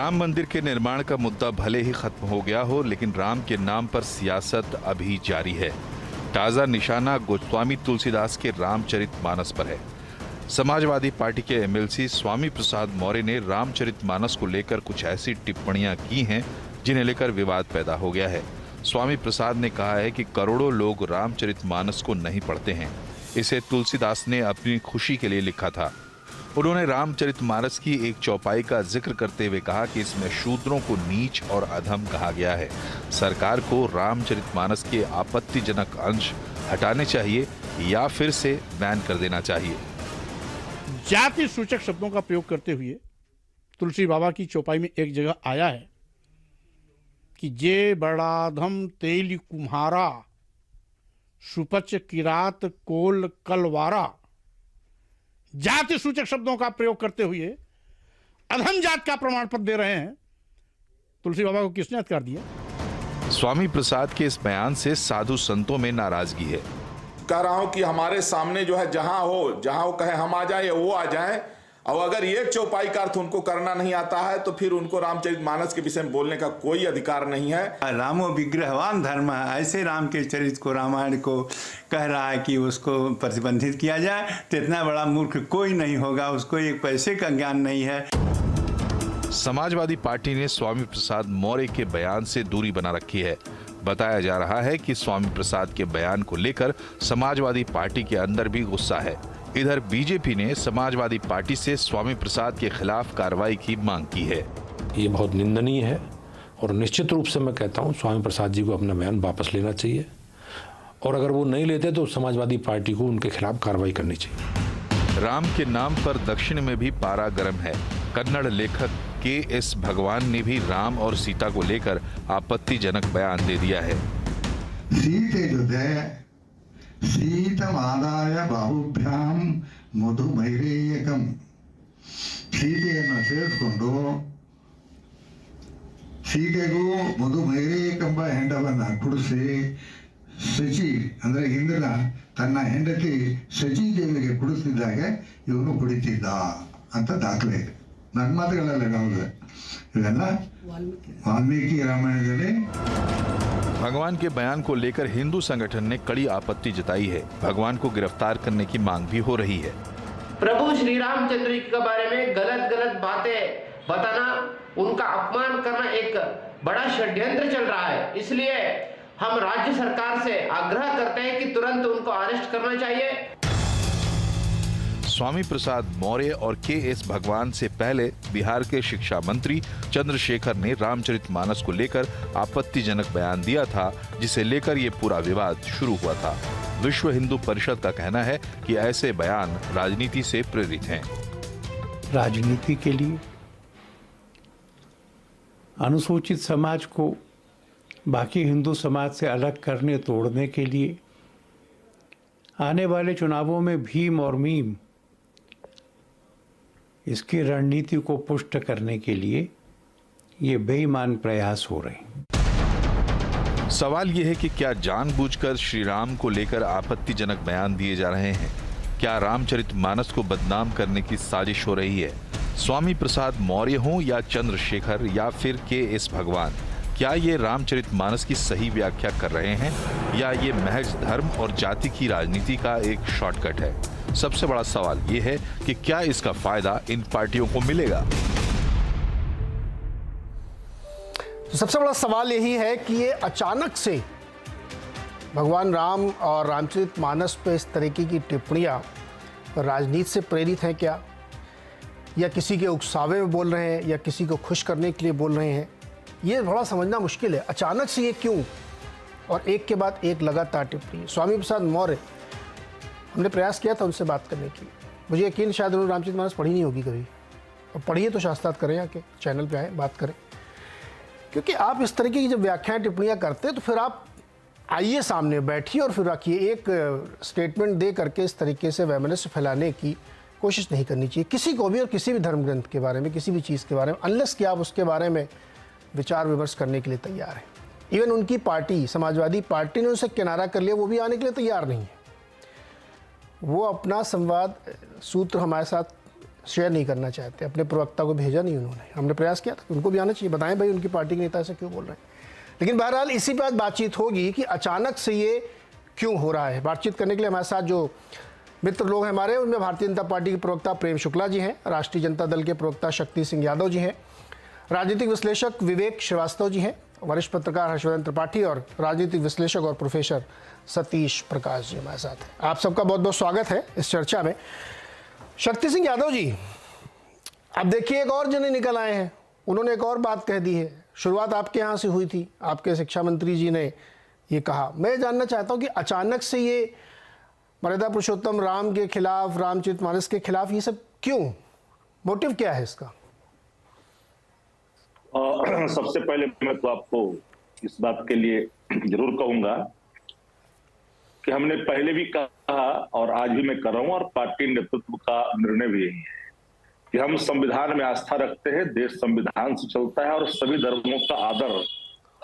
राम मंदिर के निर्माण का मुद्दा भले ही खत्म हो गया हो, लेकिन राम के नाम पर सियासत अभी जारी है। ताजा निशाना गोस्वामी तुलसीदास के रामचरितमानस पर है। समाजवादी पार्टी के एमएलसी स्वामी प्रसाद मौर्य ने रामचरितमानस को लेकर कुछ ऐसी टिप्पणियां की हैं जिन्हें लेकर विवाद पैदा हो गया है। स्वामी प्रसाद ने कहा है कि करोड़ों लोग रामचरितमानस को नहीं पढ़ते हैं। इसे तुलसीदास ने अपनी खुशी के लिए लिखा था। उन्होंने रामचरितमानस की एक चौपाई का जिक्र करते हुए कहा कि इसमें शूद्रों को नीच और अधम कहा गया है। सरकार को रामचरितमानस के आपत्तिजनक अंश हटाने चाहिए या फिर से बैन कर देना चाहिए। जाति सूचक शब्दों का प्रयोग करते हुए तुलसी बाबा की चौपाई में एक जगह आया है कि जे बड़ाधम तेल कुम्हारा सुपच किरात कोल कलवारा। जाति सूचक शब्दों का प्रयोग करते हुए अधम जात का प्रमाण पत्र दे रहे हैं। तुलसी बाबा को किसने अधिकार दिया? स्वामी प्रसाद के इस बयान से साधु संतों में नाराजगी है। कह रहा हूं कि हमारे सामने जो है जहां वो कहे हम आ जाए वो आ जाए, और अगर एक चौपाई का अर्थ उनको करना नहीं आता है तो फिर उनको रामचरितमानस के विषय में बोलने का कोई अधिकार नहीं है। रामो विग्रहवान धर्म है, ऐसे राम के चरित्र को, रामायण को कह रहा है कि उसको प्रतिबंधित किया जाए तो इतना बड़ा मूर्ख कोई नहीं होगा, उसको एक पैसे का ज्ञान नहीं है। समाजवादी पार्टी ने स्वामी प्रसाद मौर्य के बयान से दूरी बना रखी है। बताया जा रहा है कि स्वामी प्रसाद के बयान को लेकर समाजवादी पार्टी के अंदर भी गुस्सा है। इधर बीजेपी ने समाजवादी पार्टी से स्वामी प्रसाद के खिलाफ कार्रवाई की मांग की है। ये बहुत निंदनीय है और निश्चित रूप से मैं कहता हूं स्वामी प्रसाद जी को अपना बयान वापस लेना चाहिए, और अगर वो नहीं लेते तो समाजवादी पार्टी को उनके खिलाफ कार्रवाई करनी चाहिए। राम के नाम पर दक्षिण में भी पारा गर्म है। कन्नड़ लेखक के.एस. भगवान ने भी राम और सीता को लेकर आपत्तिजनक बयान दे दिया है। सीतमादाय बाहुभ्याम मधुमैरेयकम। सीತೆಯನ್ನು ಸೇರಿಸಿಕೊಂಡು ಸೀತೆಗೂ ಮಧುಮೈರೇಯಕಂಬ ಹೆಂಡವನ್ನ ಕುಡಿಸಿ ಶಚಿ ಅಂದ್ರೆ ಇಂದ್ರನ ತನ್ನ ಹೆಂಡತಿ ಶಚೀದೇವಿಗೆ ಕುಡಿಸಿದಾಗ ಇವನು ಕುಡಿತಿದ್ದ ಅಂತ ದಾಖಲೆ ಇದೆ. ನನ್ನ ಮಾತುಗಳಲ್ಲ ಹೌದು, ಇವೆಲ್ಲ ವಾಲ್ಮೀಕಿ ರಾಮಾಯಣದಲ್ಲಿ। भगवान के बयान को लेकर हिंदू संगठन ने कड़ी आपत्ति जताई है। भगवान को गिरफ्तार करने की मांग भी हो रही है। प्रभु श्री रामचंद्र जी के बारे में गलत बातें बताना, उनका अपमान करना एक बड़ा षड्यंत्र चल रहा है। इसलिए हम राज्य सरकार से आग्रह करते हैं कि तुरंत उनको अरेस्ट करना चाहिए। स्वामी प्रसाद मौर्य और के.एस. भगवान से पहले बिहार के शिक्षा मंत्री चंद्रशेखर ने रामचरितमानस को लेकर आपत्तिजनक बयान दिया था, जिसे लेकर ये पूरा विवाद शुरू हुआ था। विश्व हिंदू परिषद का कहना है कि ऐसे बयान राजनीति से प्रेरित हैं। राजनीति के लिए अनुसूचित समाज को बाकी हिंदू समाज से अलग करने, तोड़ने के लिए आने वाले चुनावों में भीम और मीम इसकी रणनीति को पुष्ट करने के लिए ये बेईमान प्रयास हो रहे हैं। सवाल यह है कि क्या जानबूझकर श्री राम को लेकर आपत्तिजनक बयान दिए जा रहे हैं? क्या रामचरितमानस को बदनाम करने की साजिश हो रही है? स्वामी प्रसाद मौर्य हों या चंद्रशेखर या फिर के.एस. भगवान, क्या ये रामचरितमानस की सही व्याख्या कर रहे हैं या ये महज धर्म और जाति की राजनीति का एक शॉर्टकट है? सबसे बड़ा सवाल ये है कि क्या इसका फायदा इन पार्टियों को मिलेगा? तो सबसे बड़ा सवाल यही है कि ये अचानक से भगवान राम और रामचरितमानस पे इस तरीके की टिप्पणियां राजनीति से प्रेरित हैं क्या, या किसी के उकसावे में बोल रहे हैं, या किसी को खुश करने के लिए बोल रहे हैं? ये बड़ा समझना मुश्किल है। अचानक से ये क्यों, और एक के बाद एक लगातार टिप्पणी। स्वामी प्रसाद मौर्य, हमने प्रयास किया था उनसे बात करने की। मुझे यकीन शायद उन्होंने रामचरितमानस पढ़ी नहीं होगी कभी, और पढ़िए तो शास्त्रार्थ करें, आके चैनल पे आए बात करें। क्योंकि आप इस तरीके की जब व्याख्याएं टिप्पणियां करते हैं तो फिर आप आइए सामने बैठिए और फिर रखिए। एक स्टेटमेंट दे करके इस तरीके से वैमनस्य फैलाने की कोशिश नहीं करनी चाहिए किसी को भी, और किसी भी धर्म ग्रंथ के बारे में, किसी भी चीज़ के बारे में, अनलेस कि आप उसके बारे में विचार विमर्श करने के लिए तैयार हैं। इवन उनकी पार्टी, समाजवादी पार्टी ने उसे किनारा कर लिया, वो भी आने के लिए तैयार नहीं है। वो अपना संवाद सूत्र हमारे साथ शेयर नहीं करना चाहते, अपने प्रवक्ता को भेजा नहीं उन्होंने। हमने प्रयास किया था उनको भी आना चाहिए, बताएं भाई उनकी पार्टी के नेता ऐसे क्यों बोल रहे हैं। लेकिन बहरहाल इसी पर बातचीत होगी कि अचानक से ये क्यों हो रहा है। बातचीत करने के लिए हमारे साथ जो मित्र लोग हैं हमारे, उनमें भारतीय जनता पार्टी के प्रवक्ता प्रेम शुक्ला जी हैं, राष्ट्रीय जनता दल के प्रवक्ता शक्ति सिंह यादव जी हैं, राजनीतिक विश्लेषक विवेक श्रीवास्तव जी हैं, वरिष्ठ पत्रकार हर्षवर्धन त्रिपाठी और राजनीतिक विश्लेषक और प्रोफेसर सतीश प्रकाश जी हमारे साथ हैं। आप सबका बहुत बहुत स्वागत है इस चर्चा में। शक्ति सिंह यादव जी, अब देखिए एक और जने निकल आए हैं, उन्होंने एक और बात कह दी है। शुरुआत आपके यहाँ से हुई थी, आपके शिक्षा मंत्री जी ने ये कहा। मैं जानना चाहता हूँ कि अचानक से ये मर्यादा पुरुषोत्तम राम के खिलाफ, रामचरितमानस के खिलाफ, ये सब क्यों, मोटिव क्या है इसका? सबसे पहले मैं तो आपको इस बात के लिए जरूर कहूंगा कि हमने पहले भी कहा और आज भी मैं कर रहा हूं और पार्टी नेतृत्व का निर्णय भी यही है कि हम संविधान में आस्था रखते हैं, देश संविधान से चलता है और सभी धर्मों का आदर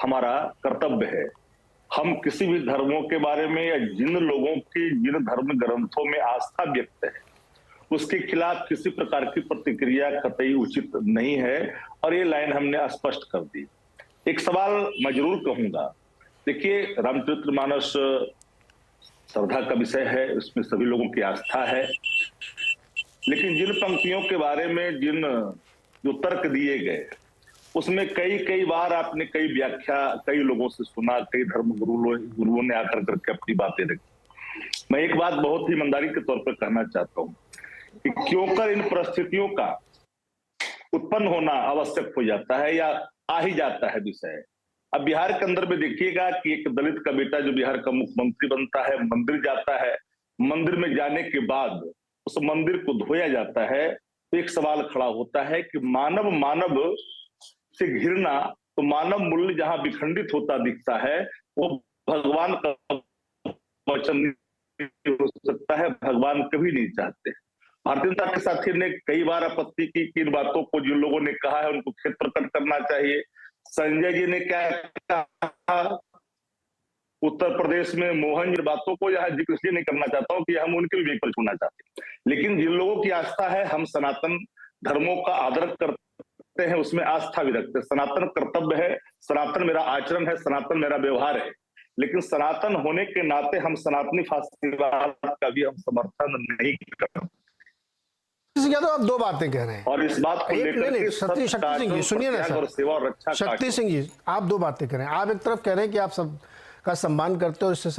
हमारा कर्तव्य है। हम किसी भी धर्मों के बारे में या जिन लोगों की जिन धर्म ग्रंथों में आस्था व्यक्त है उसके खिलाफ किसी प्रकार की प्रतिक्रिया कतई उचित नहीं है और ये लाइन हमने स्पष्ट कर दी। एक सवाल मैं जरूर कहूंगा, देखिए रामचरितमानस श्रद्धा का विषय है, उसमें सभी लोगों की आस्था है, लेकिन जिन पंक्तियों के बारे में जिन जो तर्क दिए गए उसमें कई बार आपने कई व्याख्या कई लोगों से सुना, कई धर्म गुरुओं ने आकर करके अपनी बातें रखी। मैं एक बात बहुत ही ईमानदारी के तौर पर कहना चाहता हूं कि क्योंकि इन परिस्थितियों का उत्पन्न होना आवश्यक हो जाता है या आ ही जाता है विषय। अब बिहार के अंदर में देखिएगा कि एक दलित का बेटा जो बिहार का मुख्यमंत्री बनता है, मंदिर जाता है, मंदिर में जाने के बाद उस मंदिर को धोया जाता है, तो एक सवाल खड़ा होता है कि मानव से घिरना, तो मानव मूल्य जहां विखंडित होता दिखता है वो भगवान का वचन नहीं हो सकता है, भगवान कभी नहीं चाहते। भारतीय जनता के साथी ने कई बार आपत्ति की कि इन बातों को जिन लोगों ने कहा है उनको खेद प्रकट करना चाहिए। संजय जी ने क्या कहा, उत्तर प्रदेश में मोहन जी बातों को यहाँ जिक्र इसलिए नहीं करना चाहता हूँ कि हम उनके विवेक पर छूना चाहते हैं, लेकिन जिन लोगों की आस्था है, हम सनातन धर्मों का आदर करते हैं, उसमें आस्था भी रखते हैं। सनातन कर्तव्य है, सनातन मेरा आचरण है, सनातन मेरा व्यवहार है, लेकिन सनातन होने के नाते हम सनातनी फासीवाद का भी हम समर्थन नहीं करते। तो आप दो बातें कह रहे हैं और इस बात को लेकर शक्ति सिंह जी सुनिए ना सर, शक्ति सिंह जी आप दो बातें कह रहे हैं। आप एक तरफ कह रहे हैं कि आप सब का सम्मान करते हो, इससे